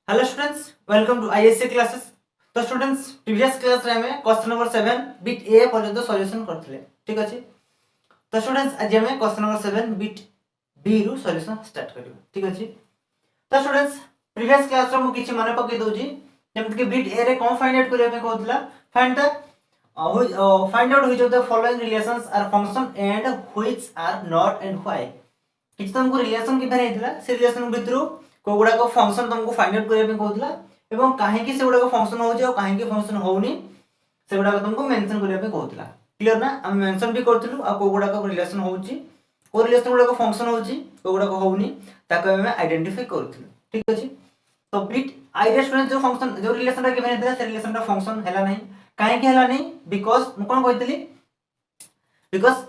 Hello students, welcome to ISC classes. तो students previous class रे हमें क्वेश्चन नंबर 7 बिट ए पर्यंत सॉल्यूशन करथिले। ठीक अछि। तो स्टूडेंट्स आज हमें क्वेश्चन नंबर 7 बिट बी रु सॉल्यूशन स्टार्ट करियो। ठीक अछि। तो स्टूडेंट्स प्रीवियस क्लास रे मु किछि माने पके दोजी जेमति कि बिट ए रे कोन फाइंड आउट करिया पे कहउतला find out which of the following relations are function and which are not and why. किछि तुमको रिलेशन कि बनैतिला से रिलेशन भितरु को गुडा को फंक्शन तुमको फाइंड आउट करिया पे कहउतला एवं काहे कि से गुडा को फंक्शन हो जाओ काहे कि फंक्शन होउनी से गुडा को तुमको मेंशन करिया पे कहउतला। क्लियर ना? हम मेंशन भी करथिलु आ को गुडा को रिलेशन होउची को रिलेशन गुडा को फंक्शन होउची को गुडा को होउनी ताको हम आइडेंटिफाई करथिलु। ठीक अछि। तो बिट आई रे स्टूडेंट जो फंक्शन जो रिलेशन रा गिवन है से रिलेशन रा फंक्शन हैला नहीं काहे कि हैला नहीं बिकॉज़ मु कोन कहतिली बिकॉज़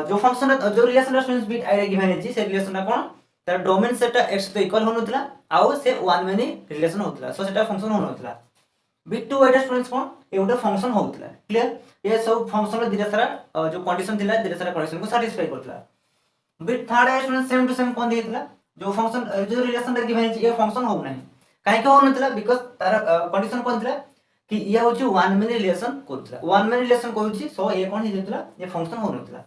जो फंक्शन जो रिलेशन रा स्टूडेंट्स बिट आई रे गिवन है से रिलेशन रा कोन तार डोमेन सेटा x तो इक्वल होनथला आउ से 1 माने रिलेशन होतला सो सेटा फंक्शन होनथला बिट टू वाइट स्टूडेंट्स कोन ए उटा फंक्शन होतला। क्लियर? ये सब फंक्शन रो धीरे सारा जो कंडीशन थिला धीरे सारा कंडीशन को सैटिस्फाई करतला। बिट थर्ड है स्टूडेंट सेम टू सेम कोन दितला जो फंक्शन जो रिलेशन रा गिवन है ये फंक्शन हो नहीं काहे के होनथला बिकॉज़ तार कंडीशन कोन थिला कि ये होची 1 माने रिलेशन करतला 1 माने रिलेशन कहूची सो ए कोन ही दितला ये फंक्शन होनथला।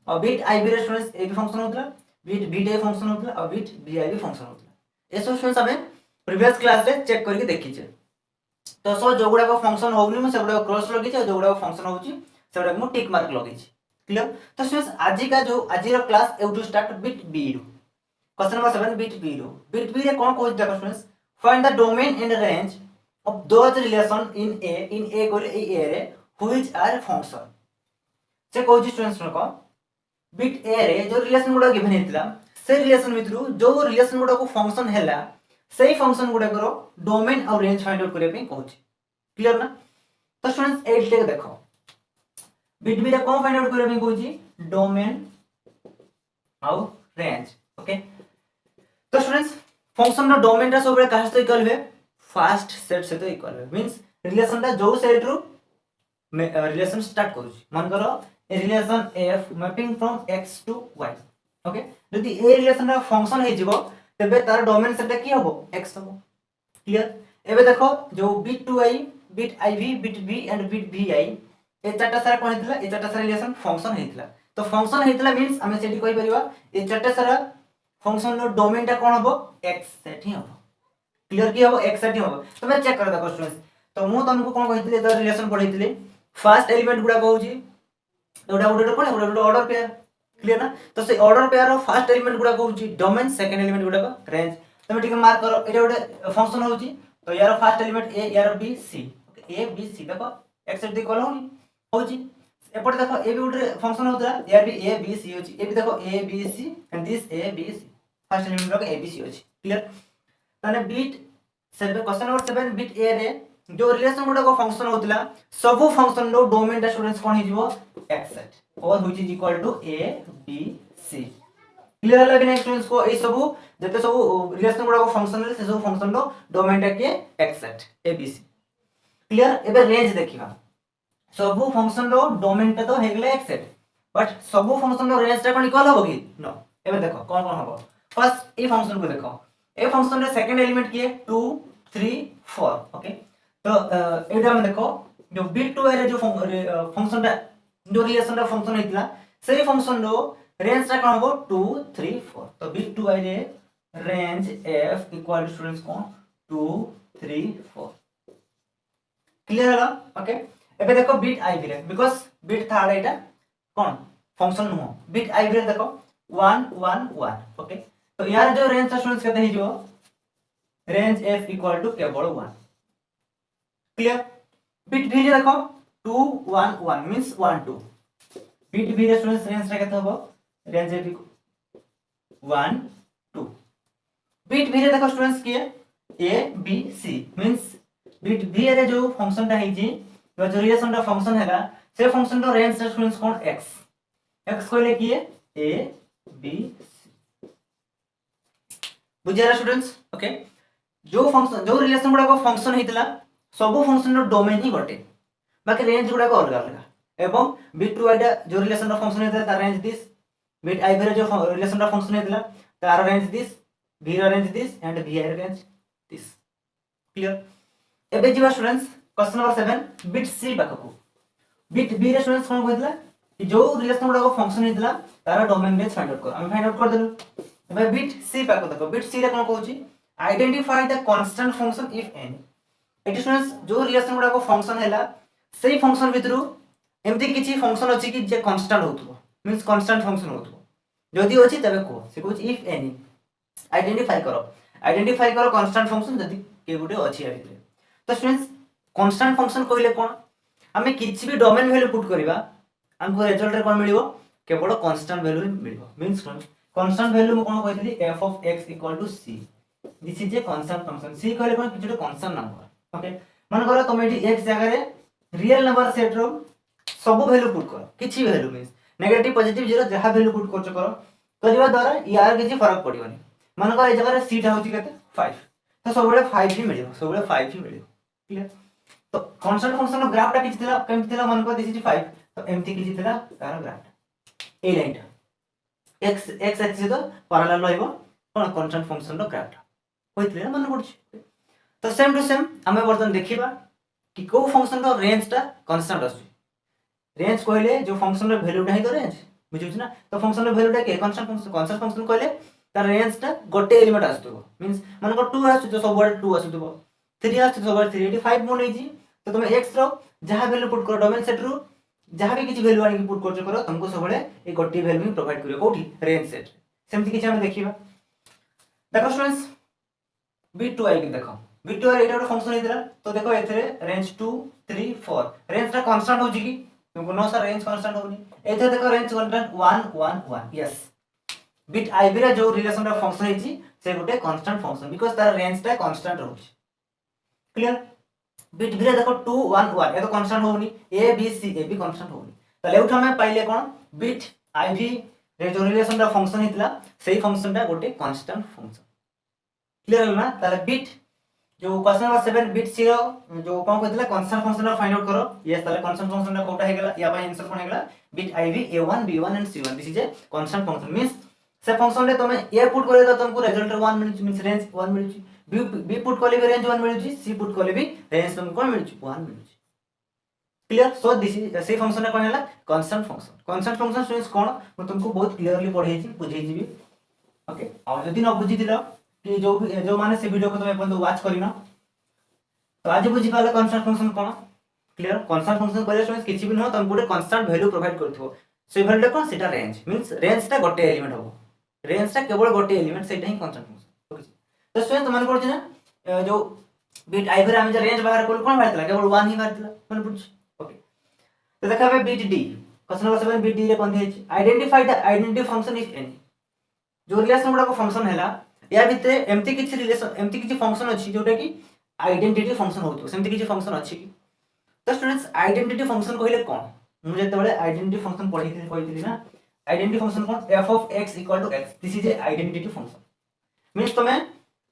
और बिट आई बी स्टूडेंट्स ए भी फंक्शन होतला बिट बी डे फंक्शन होतला और बिट बी आई भी फंक्शन होतला। ए सब स्टूडेंट्स हमें प्रीवियस क्लास रे चेक करके देखि छे। तो सो जो गुडा को फंक्शन होउनी म से गुडा क्रॉस लगी छे जो गुडा को फंक्शन होउची से गुडा को टिक मार्क लगी छे। क्लियर? तो स्टूडेंट्स आज का जो आज रो क्लास ए टू स्टार्ट बिट बी रो क्वेश्चन नंबर 7 बिट बी रे कोन कोच देखो students find the domain and range of those relation इन ए को ए रे व्हिच आर फंक्शन से कोच स्टूडेंट्स को बिट ए रे जो रिलेशन गुडा गिवन हेतला से रिलेशन भितरु जो रिलेशन गुडा को फंक्शन हैला सेही फंक्शन गुडा करो डोमेन और रेंज फाइंड आउट करे पे कहूची। क्लियर ना? तो स्टूडेंट्स एट लेके देखो बिट बी रे कोन फाइंड आउट करे पे कहूची डोमेन और रेंज। ओके तो स्टूडेंट्स फंक्शन रो डोमेन रा सब रे काहे से इक्वल है फर्स्ट सेट से तो इक्वल है मींस रिलेशन दा जो सेट रो रिलेशन स्टार्ट करूची मन करो a relation f mapping from x to y okay यदि ए रिलेशन रा फंक्शन हे जिवो तबे तार डोमेन सेटा की हबो x हबो। क्लियर? एबे देखो जो bit2i bit iv bit v and bit vi ए चारटा सारा कोन हेतला ए चारटा सारा रिलेशन फंक्शन हेतला तो फंक्शन हेतला मींस हमें सेठी कहि परिबा ए चारटा सारा फंक्शन रो डोमेन टा कोन हबो x सेट ही हबो। क्लियर की हबो x सेट ही हबो। तो मैं चेक कर देखो स्टूडेंट्स तो मु तुमको कोन कहितले त रिलेशन पढैतले फर्स्ट एलिमेंट गुडा कहूची एटा गुडा कोन एटा ऑर्डर पेयर। क्लियर ना? तो से ऑर्डर पेयर रो फर्स्ट एलिमेंट गुडा कहूची डोमेन सेकंड एलिमेंट गुडा को रेंज तमे ठीक मार्क करो एटा गुडा फंक्शन होची तो यार फर्स्ट एलिमेंट ए यार B C okay A B C देखो एक्स सेट इक्वल होची एपट देखो ए भी गुडा फंक्शन होतला यार भी ए बी सी होची ए भी देखो A B C and this A B C first element रो ए बी सी होची। क्लियर? तने बिट 7 क्वेश्चन नंबर 7 बिट ए रे जो रिलेशन गुडा को फंक्शन होतला सब फंक्शन रो डोमेन दा स्टूडेंट्स कोन हिजबो x सेट और which is equal to a b c। Clear हला कि नै स्टूडेंट्स को ए सब जते सब रिलेशन गुडा को फंक्शन से सब फंक्शन रो डोमेन टा के x set a b c। Clear? एबे रेंज देखिबा सब फंक्शन रो डोमेन टा तो हेगले x सेट बट सब फंक्शन रो रेंज टा कोन इक्वल होबो कि नो। एबे देखो कोन कोन होबो फर्स्ट ए फंक्शन को देखो ए फंक्शन रे सेकंड एलिमेंट की है 2 3 4 ओके तो एटा में देखो जो bit2 रे जो फंक्शन टा जो रिलेशन रा फंक्शन हेतला सेही फंक्शन रो रेंज टा कोन होबो 2 3 4 तो bit2 रे रेंज f इक्वल स्टूडेंट्स कोन 2 3 4। क्लियर हला? ओके एबे देखो बिट i रे because bit third Etah cone function know bit i रे देखो 1 1 1 ओके तो यार जो रेंज टा स्टूडेंट्स कहते हैं जो रेंज f इक्वल टू केवल 1। क्लियर? बिट v रे देखो 2 1 1 मींस 1 2 बिट v रे स्टूडेंट्स रेंज टा केते हबो रेंज f 1 2 बिट v रे देखो स्टूडेंट्स की a b c means bit v रे जो फंक्शन टा है जी जो रिलेशन टा फंक्शन हैला से फंक्शन रो रेंज टा स्टूडेंट्स कोन x x को ले की a b c बुझिया स्टूडेंट्स। ओके जो फंक्शन जो रिलेशन गुडा को फंक्शन हेतला सब फंक्शन रो डोमेन ही गोटे बाकी रेंज गुडा को अलग अलग एवं bit2 एटा जो रिलेशन रो फंक्शन हेतला तार रेंज दिस बिट i रे जो रिलेशन रो फंक्शन हेतला तार रेंज दिस v रो रेंज दिस एंड vi रो रेंज दिस। क्लियर एबे जीवा students question number 7 bit C पाखकू बिट बी रे स्टूडेंट्स कोन कहतला कि जो रिलेशन गुडा को फंक्शन हेतला तार डोमेन रेंज फाइंड आउट कर हम फाइंड आउट कर देलु एबे बिट सी पाखक देखो बिट सी रे कोन कहूची identify the constant function if any एटी स्टूडेंट्स जो रिलेशन गुडा को फंक्शन हैला सेही फंक्शन भितरु एमती किछि फंक्शन अछि कि जे कांस्टेंट होतबो मींस कांस्टेंट फंक्शन होतबो जदि अछि तबे को से कहूची इफ एनी आइडेंटिफाई करो कांस्टेंट फंक्शन जदि के गुटे अछि या भितरे तो स्टूडेंट्स कांस्टेंट फंक्शन कहले कोन हमें किछि भी डोमेन वैल्यू पुट करबा हमको रिजल्ट रे कोन मिलिबो केवल कांस्टेंट वैल्यू मिलिबो मींस कांस्टेंट वैल्यू म कोन कहथि f of x = c this is a constant function c कहले कोन किछि कांस्टेंट नंबर ओके मन करो तुम एटी x जगह रे रियल नंबर सेट रो सब वैल्यू पुट करो किछि value means negative positive zero जहां वैल्यू पुट करछ करो करबा द्वारा यार किछि फरक पड़िबनी मन करो ए जगह रे c टा होछि केते 5 तो सब बळे 5 ही मिलिबो सब बळे 5 ही मिलिबो क्लियर तो कांस्टेंट फंक्शन रो ग्राफ टा किछि थिला केमति थिला मन को दिस इज 5 तो एमती किछि थिला तार ग्राफ ए लाइन टा x एक्सिस तो पैरेलल रहइबो कोन कांस्टेंट फंक्शन रो ग्राफ टा होइथिले मन पड़छि तो सेम टू सेम हमें वर्तन देखिबा कि को फंक्शन रो रेंज टा कांस्टेंट अछि रेंज कहले जो फंक्शन रो वैल्यू टा ही तो रेंज बुझिछ ना तो फंक्शन रो वैल्यू टा के कांस्टेंट फंक्शन कहले तार रेंज टा गोटे एलिमेंट आसतबो मींस मन को 2 आसु तो सब बळे 2 आसुतबो 3 आसु तो सब बळे 3 85 मोन होइछि तो तुम x रो जहां वैल्यू पुट करो डोमेन सेट रो जहां भी किछि वैल्यू आनि पुट करछ करो तुमको सब बळे ए गोटे वैल्यू ही प्रोवाइड करियो कोठी रेंज सेट सेमति किछि हम देखिबा देखो स्टूडेंट्स b2 आई के देखो b2 रे एटा फंक्शन हेतला तो देखो एथरे रेंज 2 3 4 रेंज टा कांस्टेंट होछि कि तुमको नो सर रेंज कांस्टेंट होनी एथे देखो range constant 1 1 1 yes bit IB रे जो रिलेशन रा फंक्शन हेछि से गोटे कांस्टेंट फंक्शन बिकॉज़ तार रेंज टा कांस्टेंट रहउछि क्लियर बिट बी रे देखो 2 1 1 ए तो कांस्टेंट होनी ए बी सी ए भी कांस्टेंट होनी तले उठ हमें पाइले कोन बिट आईबी रे जो रिलेशन रा फंक्शन हेतला सेही फंक्शन टा गोटे कांस्टेंट फंक्शन क्लियर ना तले बिट जो क्वेश्चन नंबर 7 बिट 0 जो कोन कहतला कांस्टेंट फंक्शन रा फाइंड आउट करो यस तले कांस्टेंट फंक्शन रा कोटा हेगला या पा आंसर कोन हेगला बिट आईबी a1 b1 and c1 this is a constant function means से फंक्शन रे तुम ए पुट करे तो तुमको रिजल्ट 1 मिलुची मींस रेंज 1 मिलुची बी पुट करले भी रेंज 1 मिलुची सी पुट करले भी रेंज तुमको मिलुची 1 मिलुची क्लियर सो दिस इज से फंक्शन रे कोन हैला कांस्टेंट फंक्शन स्टूडेंट्स कोन मैं तुमको बहुत क्लियरली पढाई छी बुझाई जीबी ओके और यदि न बुझी दिलो कि जो माने से वीडियो को तुम अपन वॉच करिनो तो आज बुझी पाले कांस्टेंट फंक्शन कोन क्लियर कांस्टेंट फंक्शन करे स्टूडेंट्स किछि भी न तुम गोटे कांस्टेंट वैल्यू प्रोवाइड करथो से वैल्यू कोन सेटा रेंज मींस रेंज ता गोटे एलिमेंट हो रेंज ता केवल गोटे एलिमेंट सेटा ही कांस्टेंट फंक्शन ओके तो स्टूडेंट मन पड़छ ना जो बिट आई हम जो रेंज बाहर कोन कोन बाहरतला केवल 1 ही बाहरतला मन पड़छ ओके तो देखाबे bit D question number 7 bit D रे कोन दियछि identify the identity function if any जो रिलेशन गुडा को फंक्शन हैला या भितरे एमती किछि रिलेशन एमती किछि फंक्शन अछि जोटा कि आइडेंटिटी फंक्शन होतो सेमती किछि फंक्शन अछि कि तो स्टूडेंट्स आइडेंटिटी फंक्शन कहले कोन मु जते बेले आइडेंटिटी फंक्शन पढिथिली कहिथिली ना identity function cone f of x = x this is a identity function means तमे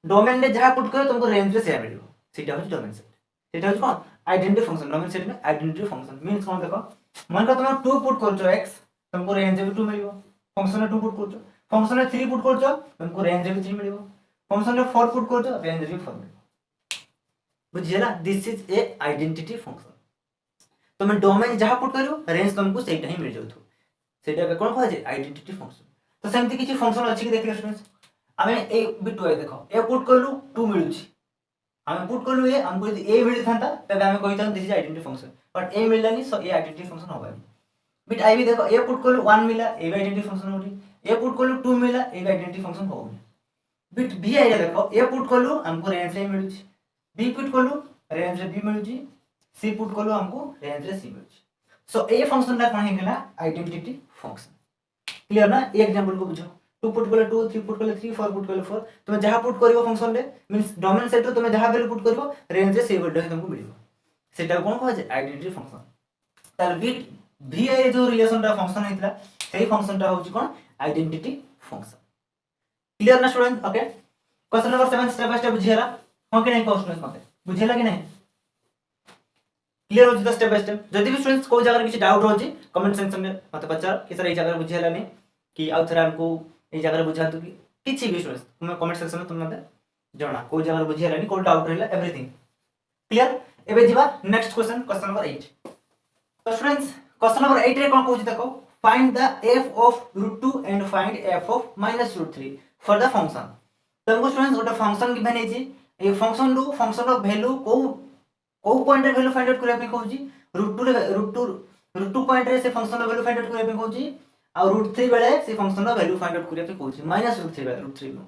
डोमेन रे जहां पुट करो तुमको रेंज रे सेम मिलिबो सेटा होची डोमेन सेट सेटा होची कोन आइडेंटिटी फंक्शन डोमेन सेट में आइडेंटिटी फंक्शन मींस कोन देखो मन का तुम 2 पुट करछो x तुमको रेंज रे 2 मिलिबो फंक्शन रे 2 पुट करछो फंक्शन रे 3 पुट करछो तुमको रेंज रे 3 मिलिबो फंक्शन रे 4 पुट करछो रेंज रे 4 मिलिबो बुझियला this is a identity function तुम डोमेन जहां पुट करियो रेंज तुमको सेटा ही मिल जाउथो सेटा कोन कहै छै आइडेंटिटी फंक्शन तो सेमति किछि फंक्शन अछि कि देखियो स्टूडेंट्स हमें ए बिट देखो ए पुट करलु 2 मिलुछि हम पुट करलु ए हमको यदि ए मिल थांता तबे हमें कहितन this is identity function but ए मिललानी सो ए आइडेंटिटी फंक्शन होबानी बिट आई भी देखो ए पुट करलु 1 मिला ए आइडेंटिटी फंक्शन होनी ए पुट करलु 2 मिला ए आइडेंटिटी फंक्शन होनी बिट बी आई देखो ए पुट करलु हमको रेंज रे मिलुछि बी पुट करलु रेंज रे बी मिलुछि सी पुट करलु हमको रेंज रे सी मिलुछि सो ए फंक्शन ला कोन हेला आइडेंटिटी फंक्शन क्लियर ना एक एग्जांपल को बुझो 2 पुट करले 2 3 पुट करले 3 4 पुट करले 4 तुम जहां पुट करिवो फंक्शन रे मींस डोमेन सेट रे तुम जहां वैल्यू पुट करिवो रेंज रे से वैल्यू ही तुमको मिलिबो सेटा कोन कहै छै आइडेंटिटी फंक्शन तार बिट भी ए जो रिलेशन रा फंक्शन हेतला सेही फंक्शन रा होची कोन आइडेंटिटी फंक्शन क्लियर ना student okay question number 7 step by step बुझियला हां कि नहीं क्वेश्चन मते बुझियला कि नहीं क्लियर हो स्टेप बाय स्टेप जदि भी स्टूडेंट्स को जगह किसी डाउट होची कमेंट सेक्शन में मते पचार कि सर ए जगह बुझियला नहीं कि आउ थरा हमको ए जगह बुझातु कि किछि भी स्टूडेंट्स तुम कमेंट सेक्शन में तुम मते जणा को जगह बुझी हलानी को डाउट रहला एवरीथिंग क्लियर। एबे जीवा नेक्स्ट क्वेश्चन नंबर 8। तो स्टूडेंट्स क्वेश्चन नंबर 8 रे कोन कहूची देखो find the f of √2 and find f of -√3 for the function। तुमको स्टूडेंट्स गोटे फंक्शन गिवन हेची ए फंक्शन रो वैल्यू को पॉइंट रे वैल्यू फाइंड आउट करिया पे कहूची √2 पॉइंट रे से फंक्शन रो वैल्यू फाइंड आउट करिया पे कहूची और √3 बेले से फंक्शन रो वैल्यू फाइंड आउट करिया पे कहूची -√3 बेले √3 नो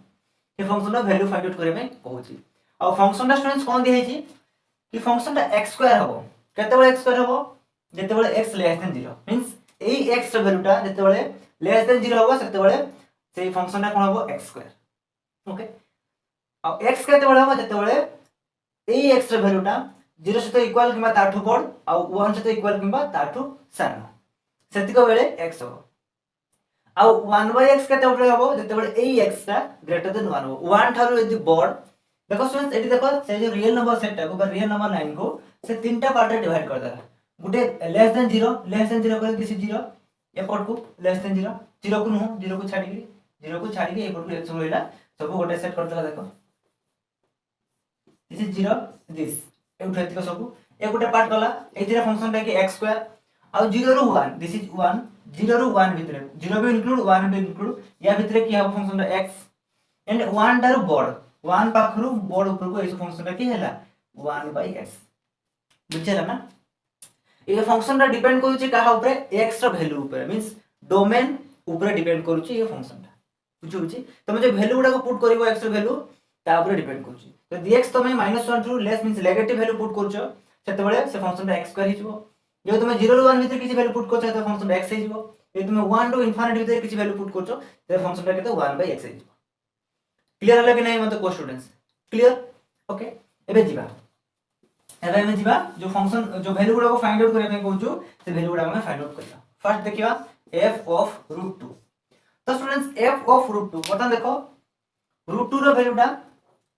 ए फंक्शन रो वैल्यू फाइंड आउट करिया पे कहूची। और फंक्शन दा स्टूडेंट्स कोन दी हेची कि फंक्शन दा x² हबो केते बेले x² हबो जेते बेले x लेस देन 0 मींस ए x रो वैल्यू टा जेते बेले लेस देन 0 हबो सेते बेले से फंक्शन दा कोन हबो x² ओके। और x केते बेले हबो जेते बेले ए x रो वैल्यू टा 0 सहित इक्वल किबा ताठू बड़ और 1 सहित इक्वल किबा ताठू सान सेतिको बेले x हबो। और 1/x केते बेले हबो जेते बेले ए x टा ग्रेटर देन 1 हबो 1 थारु यदि बड़ देखो स्टूडेंट्स एटी देखो से जो रियल नंबर सेट को रियल नंबर 9 को से तीनटा पार्ट रे डिवाइड कर देला गुटे लेस देन 0 कर दिस 0 एपट को लेस देन 0 को नु 0 को छाडी के एपट को x होइला सब गोटे सेट कर देला देखो दिस इज 0 दिस ए उठैति को सब ए गुटे पार्ट गला ए दिरा फंक्शन टा कि x² और 0 रो 1 दिस इज 1 0 रो 1 भितरे 0 भी इंक्लूड 1 भी इंक्लूड या भितरे की हम फंक्शन टा x एंड 1 टा रो बड़ 1 पाखरु बोर्ड ऊपर को ऐसे फंक्शन टा की हैला 1/x बुझला ना। ये फंक्शन टा डिपेंड करू छी काहा ऊपर x रो वैल्यू ऊपर मींस डोमेन ऊपर डिपेंड करू छी ये फंक्शन टा बुझु छी तमे जे वैल्यू गुडा को पुट करिवो x रो वैल्यू ता ऊपर डिपेंड करू छी तो dx तमे -1 to less means negative value put करू छ सेते बेले से फंक्शन टा x² हिजबो जे तमे 0 रो 1 भीतर किछि वैल्यू पुट करछ तो फंक्शन टा x हिजबो जे तमे 1 टू इंफिनिटी भीतर किछि वैल्यू पुट करछ तो फंक्शन टा केते 1/x हिजबो। क्लियर हला कि नहीं मत को स्टूडेंट्स क्लियर ओके। एबे जीवा जो फंक्शन जो वैल्यू गुडा को फाइंड आउट करे कहू छु से वैल्यू गुडा में फाइंड आउट करला फर्स्ट देखिबा f ऑफ √2। तो स्टूडेंट्स f ऑफ √2 बता देखो √2 रो वैल्यू टा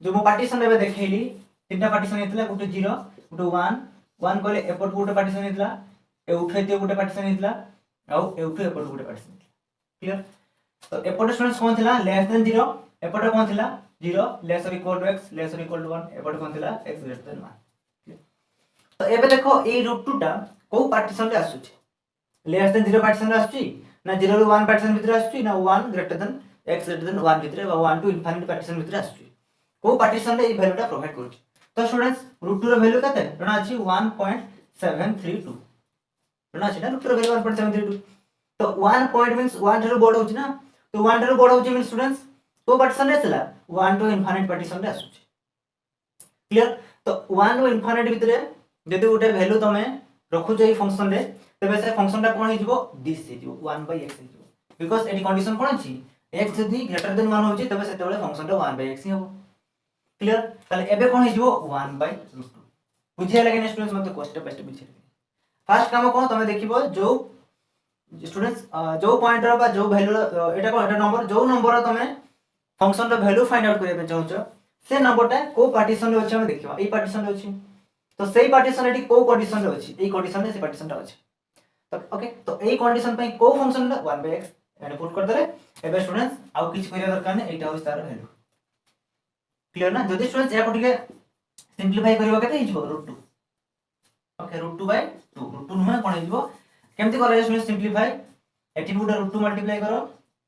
जो मो पार्टीशन एबे देखैली तीनटा पार्टीशन हेतला गुटे 0 गुटे 1 कहले एपट गुटे पार्टीशन हेतला ए उठैते गुटे पार्टीशन हेतला और ए उठे एपट गुटे पार्टीशन क्लियर। तो एपट स्टूडेंट्स कोन थिला लेस देन 0 एपट कोन थिला 0 लेस और इक्वल टू x लेस और इक्वल टू 1 एपट कोन थिला x ग्रेटर देन 1। तो एबे देखो ए √2 टा को पार्टीशन रे आसु छी लेस देन 0 पार्टीशन रे आसु छी ना 0 रो 1 पार्टीशन भीतर आसु छी ना 1 greater than x greater than 1 भीतर बा 1 टू इंफिनिटी पार्टीशन भीतर आसु छी को पार्टीशन रे ए वैल्यू टा प्रोवाइड करू छी। तो स्टूडेंट्स √2 रो वैल्यू कते जना अछि 1.732 जना अछि ना √2 रो वैल्यू 1.732 तो 1 पॉइंट मींस 1 रो बड़ होची ना तो 1 रो बड़ होची मींस स्टूडेंट्स को पार्टीशन रे चला 1 टू इंफिनिटी पार्टीशन रे आसु छी क्लियर। तो 1 टू इंफिनिटी भीतर जदि उटे वैल्यू तमे रखु जे फंक्शन रे तबे से फंक्शन टा कोन हिजबो दिस हिजबो 1/x हिजबो बिकॉज़ एटी कंडीशन कोन अछि x जदि ग्रेटर देन 1 होची तबे सेते बेले फंक्शन टा 1/x ही हबो क्लियर। ताले एबे कोन हिजबो 1/√2 बुझिया लागे स्टूडेंट्स मते को स्टेप बाय स्टेप बुझिया फर्स्ट काम कोन तमे देखिबो जो स्टूडेंट्स जो पॉइंट रो बा जो वैल्यू एटा को एटा नंबर जो नंबर तमे फंक्शन रो वैल्यू फाइंड आउट करिया पे चाहछो से नंबर टा को पार्टीशन रे अछि हम देखिबा ए पार्टीशन रे अछि तो सेही पार्टीशन एटी को कंडीशन रे अछि ए कंडीशन रे से पार्टीशन टा अछि तो ओके तो ए कंडीशन पे को फंक्शन रे 1/x एने पुट कर देले एबे स्टूडेंट्स आउ किछ करिया दरकार नै एटा होस तार वैल्यू क्लियर ना जदि स्टूडेंट्स या को टिके सिंपलीफाई करबा केते हिजबो √2 ओके √2/2 √2 नुहे कोन हिजबो केमति करे स्टूडेंट्स सिंपलीफाई एटी गुडा √2 मल्टीप्लाई करो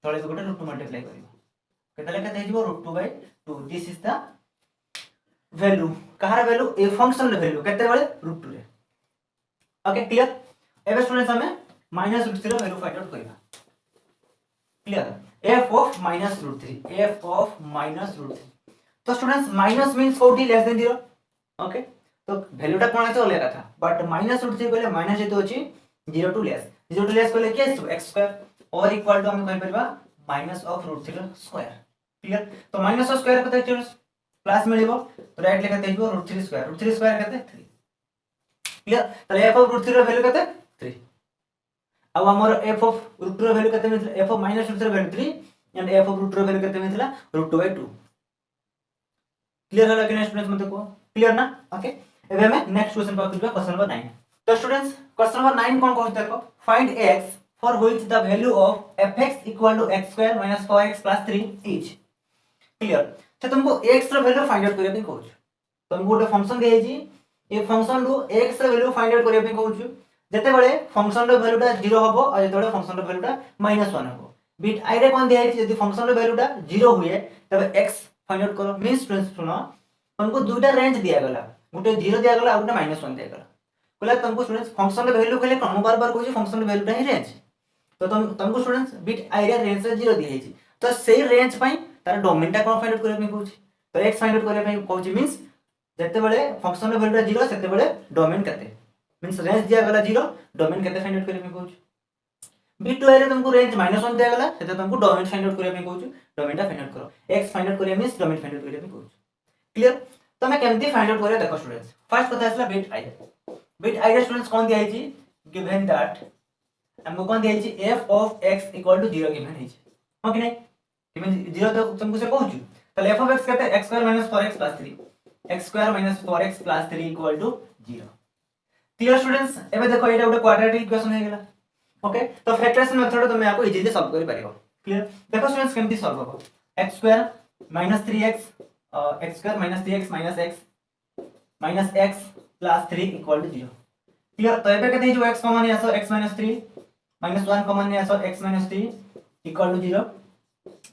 तळे गुडा √2 मल्टीप्लाई करिवो केते लेके हिजबो √2/2 this is the value Kahar value a function रे वैल्यू केते बेले √2 रे ओके क्लियर। एबे स्टूडेंट्स हमें -√3 रो वैल्यू फाइंड आउट करबा clear f of -√3 f of -√3 तो स्टूडेंट्स माइनस मींस कोठी लेस देन 0 ओके तो वैल्यू टा कोन आछो लेखा था बट -√3 कहले माइनस जेतो अछि 0 टू लेस कहले के x² और इक्वल टू हम कहि परबा माइनस ऑफ √3 स्क्वायर क्लियर। तो माइनस ऑफ स्क्वायर कते स्टूडेंट्स प्लस मिलिबो तो राइट लेखा देइबो √3 स्क्वायर कते 3 क्लियर। तले f ऑफ √3 रो वैल्यू कते 3 अब हमर f ऑफ √2 रो वैल्यू कते मिलला f ऑफ -√3 रो वैल्यू 3 एंड f ऑफ √2 रो वैल्यू कते मिलला √2/2 क्लियर होला कि स्टूडेंट्स मते को क्लियर ना ओके। एबे हमें नेक्स्ट क्वेश्चन पर करबा क्वेश्चन नंबर 9। तो स्टूडेंट्स क्वेश्चन नंबर 9 कोन कहत देखो find x for which the value of fx equal to x² minus 4x plus 3 is clear. से तुमको x रो वैल्यू फाइंड आउट करिया पे कहूछ तुमको गोटे फंक्शन दिया जी ए फंक्शन रो x रो वैल्यू फाइंड आउट करिया पे कहूछ जते बेले फंक्शन रो वैल्यूटा 0 हबो और जते बेले फंक्शन रो वैल्यूटा -1 हबो बिट i रे कोन दिया है यदि फंक्शन रो वैल्यूटा 0 हुए तबे x फाइंड आउट करो मींस स्टूडेंट्स सुनो तुमको दुटा रेंज दिया गला गोटे 0 दिया गला और गोटे -1 दिया गला बोला तुमको स्टूडेंट्स फंक्शन रो वैल्यू कहले कोन बार बार कहू फंक्शन रो वैल्यूटा ही रेंज तो तुमको स्टूडेंट्स बिट i रे रेंज रे 0 दिया है तो सेही रेंज पई तार डोमेनटा कोन फाइंड आउट करिया पे कहू तो x फाइंड आउट करिया पे कहू मींस जते बेले फंक्शन रो वैल्यूटा 0 सेते बेले डोमेन कते मींस रेंज दिया गला 0 डोमेन कते फाइंड आउट करिया पे कहू बिट 2 रे तुमको रेंज -1 दिया गला सेते तुमको डोमेन फाइंड आउट करिया पे कहू डोमेनटा फाइंड आउट करो x फाइंड आउट करिया मींस डोमेन फाइंड आउट करिया पे कहू क्लियर तो मैं केमती फाइंड आउट करिया देखो स्टूडेंट्स फर्स्ट कथा आसला बिट i रे स्टूडेंट्स कोन दिया है जी गिवन दैट हमको कोन दिया है जी f of x = 0 गिवन है ओके नहीं गिवन 0 तो तुमको से कहू तो f of x कहते हैं x² - 4x + 3 x² - 4x + 3 = 0 clear students एबे देखो एटा गोटे क्वाड्रेटिक इक्वेशन हे गेला ओके तो फैक्टराइजेशन मेथड तो मैं आपको इजीली सॉल्व कर पारिबो क्लियर देखो स्टूडेंट्स केमती सॉल्व हो x² - 3x x² - 3x - x x + 3 = 0 clear तो एबे कहते हैं जो x कॉमन है सो x - 3 -1 कॉमन है सो x - 3 = 0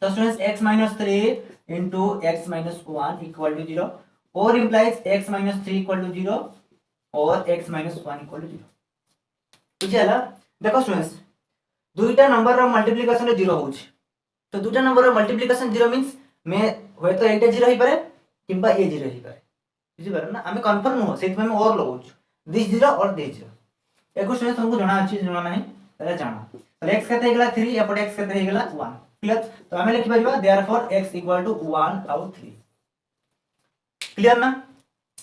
तो स्टूडेंट्स x - 3 * x - 1 = 0 और implies x - 3 = 0 और x - 1 = 0 बुझियाला देखो स्टूडेंट्स दुईटा नंबर रो मल्टीप्लिकेशन रे 0 होउछ तो दुईटा नंबर रो मल्टीप्लिकेशन 0 मींस मैं होय तो एटा 0 ही पारे किंबा ए 0 ही पारे बुझि पारे ना हमें कंफर्म हो सेति में और लगाउछ दिस 0 और दिस 0 एको स्टूडेंट्स हमको जाना अछि जाना नहीं पहले जाना तो x कहते हेगला 3 एपट x कहते हेगला 1 क्लियर तो हमें लिखि परिबा देयरफॉर x = 1 आउट 3 क्लियर ना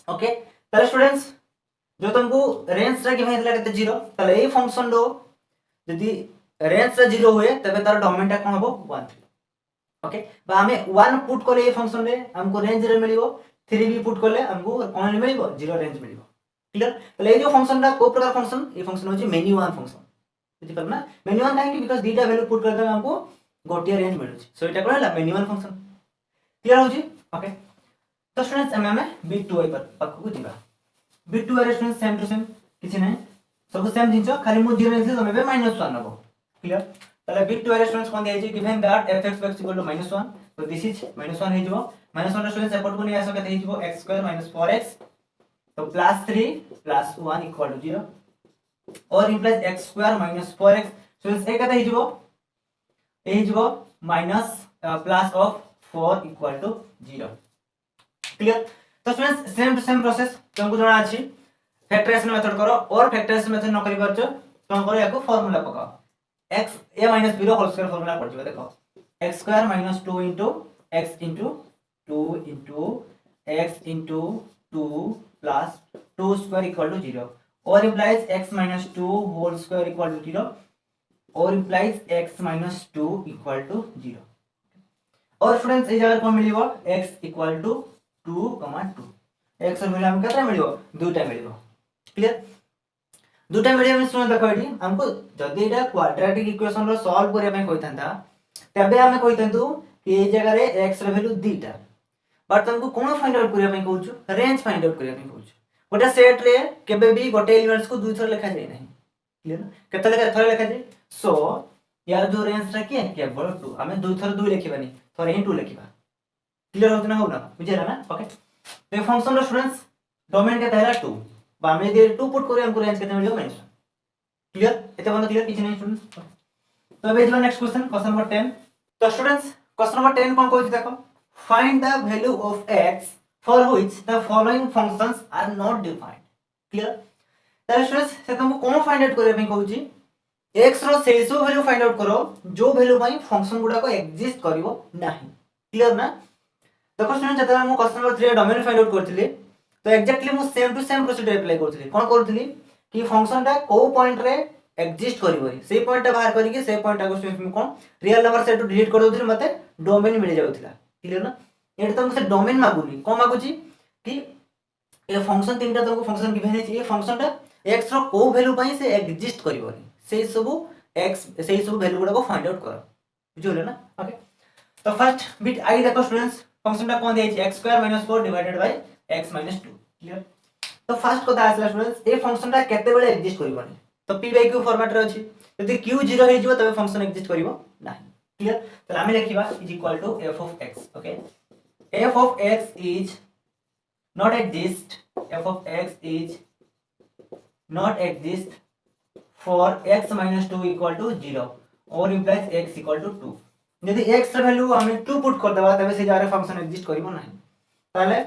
ओके ताले स्टूडेंट्स जो तुमको रेंज रा गिवन हेतला कहते 0 ताले ए फंक्शन रो यदि रेंज रा 0 हुए तबे तार डोमेनटा कोन हबो 1 3 ओके बा हमें 1 पुट करले ए फंक्शन रे हमको रेंज रे मिलिबो 3 भी पुट करले हमको कोन मिलिबो 0 रेंज मिलिबो क्लियर ताले ए जो फंक्शन रा को प्रकार फंक्शन ए फंक्शन होची मेनी वन फंक्शन बुझि पर ना मेनी वन काहे कि बिकॉज़ दीटा वैल्यू पुट करले हमको गोटिया रेंज मिलुची सो एटा कोन ला मेनी वन फंक्शन क्लियर होची ओके तो स्टूडेंट्स हमें बिट 2 पर पक्कू दिबा बिट 2 रे स्टूडेंट्स सेम टू सेम किछि नै सब सेम जिंचो खाली मु 0 से तमे -1 नबो क्लियर ताले बिट 2 रे स्टूडेंट्स कोन दिया छै गिवन दैट f(x) = -1 तो दिस इज -1 हे जबो -1 रे स्टूडेंट्स एपट को नै आसो कते हे जबो x² - 4x तो +3 + 1 = 0 और इंप्लाइज x² - 4x स्टूडेंट्स ए कते हे जबो ए जबो माइनस प्लस ऑफ 4 = 0 क्लियर तो students same to same process तुमको जाना अछि फैक्टराइजेशन मेथड करो और फैक्टराइजेशन मेथड न करि परछो तो करो याको फार्मूला पकाओ x a - b रो होल स्क्वायर फार्मूला पड़ जबे देखो x² - 2 * x * 2 * x * 2 plus 2 square = 0 or implies x - 2 whole square = 0 or implies x - 2 = 0 और स्टूडेंट्स ए जगह कोन मिलिबो x = 2, 2 x मिला हम केतना मिलिबो दुटा मिलिबो क्लियर दुटा मिलिबो मींस सुन देखो एठी हमको जदी एटा क्वाड्रेटिक इक्वेशन रो सॉल्व करिया में कहितंता तबे हमें कहितंतु कि ए जगह रे x रो वैल्यू दुटा बट तुमको कोन फाइंड आउट करिया में कहूछु रेंज फाइंड आउट करिया में कहूछु गोटे सेट रे केबे भी गोटे एलिमेंट्स को दुई थर लिखा जाय नहीं क्लियर केते लेखा थर लिखा जाय सो यार जो रेंज रा के केवल 2 हमें दुई थर 2 लिखिबानी थर ही 2 लिखिबा क्लियर होत ना होना बुझिरा ना ओके तो फंक्शन रो स्टूडेंट्स डोमेन के तहला 2 बा हमें दे 2 पुट करे हमको रेंज केते मिलियो -1 क्लियर एते बंद क्लियर किछ नहीं स्टूडेंट्स तो अब इज नेक्स्ट क्वेश्चन नंबर 10 तो स्टूडेंट्स क्वेश्चन नंबर 10 कोन कहै देखो find the value of x for which the following functions are not defined clear ताले स्टूडेंट्स से तुमको कोन फाइंड आउट करे में कहूची x रो सेसो वैल्यू फाइंड आउट करो जो वैल्यू पई फंक्शन गुडा को एग्जिस्ट करिवो नाही क्लियर ना देखो स्टूडेंट जता हम question number 3 domain find out करथिले तो एग्जैक्टली मु same to same procedure apply करथिले कोन करथिली कि फंक्शन ता को पॉइंट रे एग्जिस्ट करिवो से पॉइंट बाहर करिके से पॉइंट को स्टूडेंट में कोन रियल नंबर सेट डिलीट कर दोथिले मते डोमेन मिल जाउथिला क्लियर ना एटा तुमको से डोमेन मागुनी को मागुची कि ए फंक्शन तीनटा तुमको फंक्शन गिवन है ये फंक्शन ता x रो को वैल्यू पई से एग्जिस्ट करिवोनी से सब x से सब वैल्यू गुडा को फाइंड आउट करो बुझिले ना ओके तो फर्स्ट बिट i देखो स्टूडेंट्स फंक्शन टा कोन दिया छै x² - 4 divided by x - 2 clear. तो फर्स्ट कथा आसला स्टूडेंट्स ए फंक्शन टा केते बेले एग्जिस्ट करबोनी तो p q फॉर्मेट रे अछि यदि q 0 हे जिवो तबे फंक्शन एग्जिस्ट करबो नाही क्लियर। तो हमें लिखिबा is equal to f of x okay f of x is not exist f of x is not exist for x - 2 equal to 0 or implies x equal to 2 यदि x ର value हमें 2 put कर देबा तबे से जारे function exist करबो नाही ताले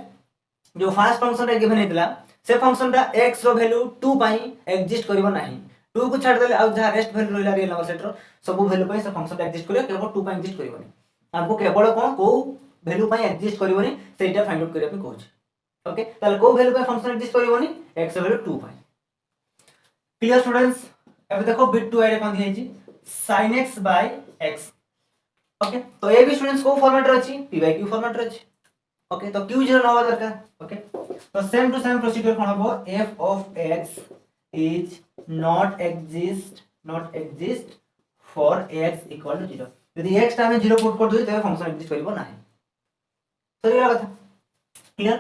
जो फर्स्ट फंक्शन रे गिवन हेतला से फंक्शन टा x रो वैल्यू 2 पाई एग्जिस्ट करबो नाही 2 को छाड़ देले आ जहा रेस्ट वैल्यू रहला रियल नंबर सेट रो सब वैल्यू पाई से फंक्शन टा एग्जिस्ट करियो केवल 2 पाई एग्जिस्ट करबो नाही हमको केवल कोन को वैल्यू पाई एग्जिस्ट करबो नहीं सेटा फाइंड आउट करिया पे कहू छी ओके ताले को वैल्यू पाई फंक्शन एग्जिस्ट करबो नहीं x रो वैल्यू 2 पाई क्लियर स्टूडेंट्स। अब देखो बिट 2 रे कोन दिया छी sin x / x ओके तो ए भी स्टूडेंट्स को फॉर्मेट रे अछि p / q फॉर्मेट रे अछि ओके तो q 0 न होवा दरकार ओके तो सेम टू सेम प्रोसीजर कोन होबो f of x is not exist for x equal to 0 यदि x टा में 0 पुट कर दो तबे फंक्शन एग्जिस्ट करबो नाही सही गला कथा क्लियर।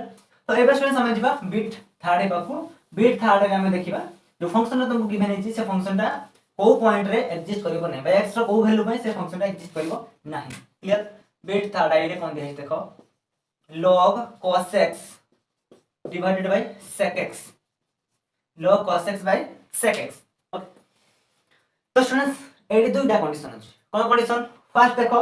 तो एबे स्टूडेंट्स हम जिबा bit third Baku bit third रे हम देखिबा जो फंक्शन तुमको गिवन है से फंक्शन टा को पॉइंट रे एग्जिस्ट करबो नै बा x रो को वैल्यू में से फंक्शन टा एग्जिस्ट करबो नाही क्लियर। बिट थर्ड आई रे कोन दिया है देखो log cos x divided by sec x log cos x by sec x okay तो स्टूडेंट्स एडी दुईटा कंडीशन अछि कोन कंडीशन फर्स्ट देखो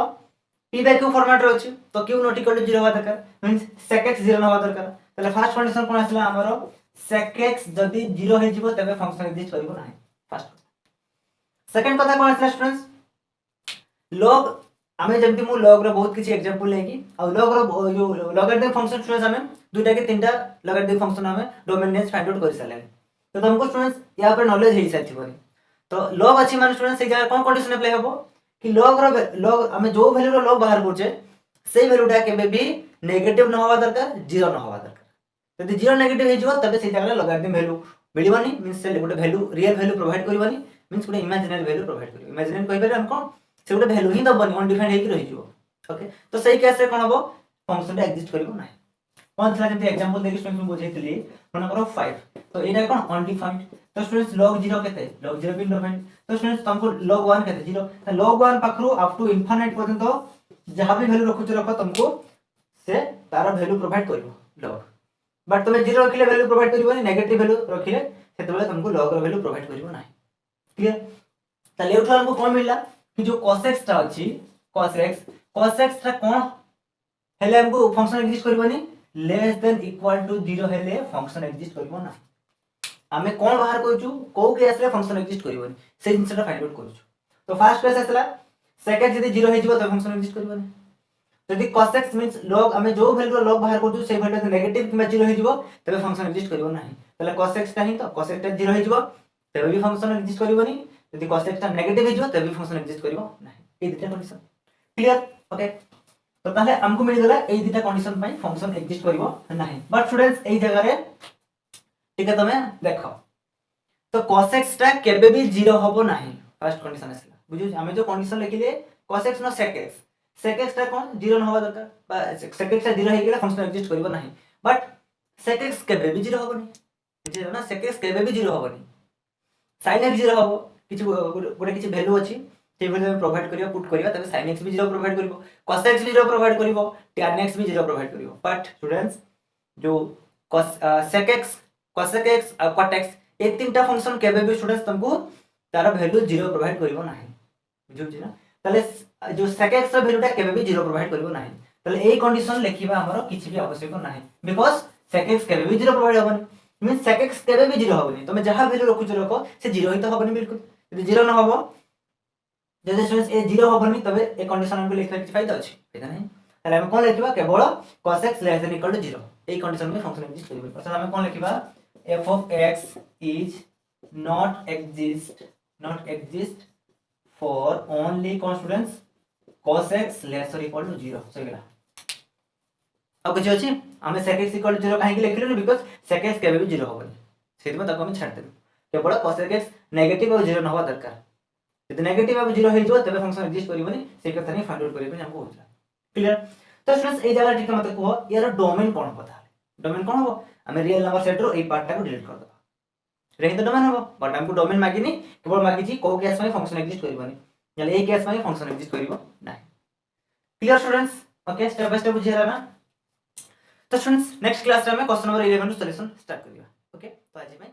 p by q फॉर्मेट रे अछि तो q नॉट इक्वल टू 0 होवा दरकार मींस sec x 0 न होवा दरकार तले फर्स्ट कंडीशन कोन आसला हमरो sec x जदी 0 हे जिवो तबे फंक्शन एग्जिस्ट करबो नाही फर्स्ट सेकंड कथा कोन आसला स्टूडेंट्स log हमें जब मु log रो बहुत किछि एग्जांपल लेकी आ log रो जो लॉगरिथम फंक्शन स्टूडेंट्स हमें दुटा के तीनटा लॉगरिथम फंक्शन हमें डोमिनेंस फाइंड आउट कर साले तो तुमको स्टूडेंट्स या पर नॉलेज हे साथी बनी तो log अछि माने स्टूडेंट्स से जगह कोन कंडीशन अप्लाई होबो कि log हमें जो वैल्यू रो log बाहर करछे सेही वैल्यूटा केबे भी नेगेटिव न होवा दरकार 0 न होवा दरकार यदि 0 नेगेटिव हे जिवो तबे से जगह लॉगरिथम वैल्यू मिलिबनी मींस से गोटे वैल्यू रियल वैल्यू प्रोवाइड करबनी मींस गोटे इमेजिनरी वैल्यू प्रोवाइड करियो इमेजिनरी कहि बेले हम कोन से गोटे वैल्यू ही दबनी अनडिफाइंड हे कि रहि जिवो ओके तो सही केस रे कोन हबो फंक्शन टा एग्जिस्ट करिवो नाही कोन थला जंती एग्जांपल देखि स्टूडेंट बुझैतली मन करो 5 तो एटा कोन अनडिफाइंड तो स्टूडेंट्स log 0 केते log 0 बिन डिफाइंड तो स्टूडेंट्स तुमको log 1 केते 0 तो log 1 पखरु अप टू इनफिनिट पर्यंत जहां भी वैल्यू रखु रखो तुमको से तार वैल्यू प्रोवाइड करिवो log बट तुम 0 रखिले वैल्यू प्रोवाइड करिवो नेगेटिव वैल्यू रखिले सेते बेले तुमको log रो वैल्यू प्रोवाइड करिवो नाही क्लियर। ताले एठो हमको कोन मिलला कि जो cos x टा अछि cos x टा कोन हेले हमको फंक्शन एग्जिस्ट करबोनी लेस देन इक्वल टू 0 हेले फंक्शन एग्जिस्ट करबो ना हमें कोन बाहर करछु को केस रे फंक्शन एग्जिस्ट करबोनी से जिंसटा फाइंड आउट करछु तो फर्स्ट केस आसला सेकंड यदि 0 हे जिवो त फंक्शन एग्जिस्ट करबोनी यदि cos x मींस log हमें जो वैल्यू log बाहर करछु से वैल्यू नेगेटिव किबा 0 हे जिवो तबे फंक्शन एग्जिस्ट करबो नाही तले cos x टा ही तो cos x टा 0 हे जिवो तबे भी फंक्शन एग्जिस्ट करबोनी यदि cos x टा नेगेटिव हे जिवो तबे फंक्शन एग्जिस्ट करबो नाही ए दुटा कंडीशन क्लियर ओके तो ताले हमको मिल गला ए दुटा कंडीशन पई फंक्शन एग्जिस्ट करबो नाही बट स्टूडेंट्स ए जगह रे ठीक है तमे देखो तो cos x टा केबे भी 0 होबो नाही फर्स्ट कंडीशन आसला बुझियो हमें जो कंडीशन लिखिले cos x न sec x टा कोन 0 न होबा दरकार बा sec x टा 0 हे गेला फंक्शन एग्जिस्ट करबो नाही बट sec x केबे भी 0 होबो नाही बुझियो ना sec x केबे भी 0 होबो नाही sin x 0 होबो किछ गोटे किछ वैल्यू अछि से वैल्यू में प्रोवाइड करियो पुट करियो तबे sin x भी 0 प्रोवाइड करियो cos x भी 0 प्रोवाइड करियो tan x भी 0 प्रोवाइड करियो बट स्टूडेंट्स जो sec x cos x और cot x ए तीनटा फंक्शन केबे भी स्टूडेंट्स तुमको तार वैल्यू 0 प्रोवाइड करियो नाही बुझियो छी ना तले जो sec x र वैल्यू टा केबे भी 0 प्रोवाइड करियो नाही तले ए कंडीशन लेखिबा हमरो किछि भी आवश्यक नाही बिकॉज़ sec x केबे भी 0 प्रोवाइड होबनी मींस sec x केबे भी 0 होबनी तुम जहां वैल्यू रखु रखो से 0 ही तो होबनी बिल्कुल यदि 0 न होबो जदि स्टूडेंट्स ए 0 होबनी तबे ए कंडीशन हमको लिखले किछि फायदा अछि फायदा नहीं तले हम कोन लिखिबा केवल cos x less than equal to 0 ए कंडीशन में फंक्शन एग्जिस्ट करिबो अर्थात हम कोन लिखिबा f of x is not exist for only students cos x less or equal to 0 सही गला अब कुछ अछि हमें sec x equal to 0 काहे कि लिखिलो बिकॉज़ sec x केबे भी 0 होबनी सेति में तको हम छाड़ देबो केवल cos x नेगेटिव और 0 न होबा दरकार यदि नेगेटिव और 0 हे जो तबे फंक्शन एग्जिस्ट करिवनी से कथा नहीं फाइंड आउट करिबनी हमको होतला क्लियर। तो स्टूडेंट्स ए जगह ठीक मते कहो यार डोमेन कोन पता डोमेन कोन हो हमें रियल नंबर सेट रो ए पार्ट को डिलीट कर दो रे तो डोमेन हो बट हमको डोमेन मागिनी केवल मागिची को केस में फंक्शन एग्जिस्ट करबनी यानी ए केस में फंक्शन एग्जिस्ट करबो नाही clear students okay step by step बुझिरा ना तो स्टूडेंट्स नेक्स्ट क्लास रे हमें क्वेश्चन नंबर 11 सॉल्यूशन स्टार्ट करिया ओके तो आज में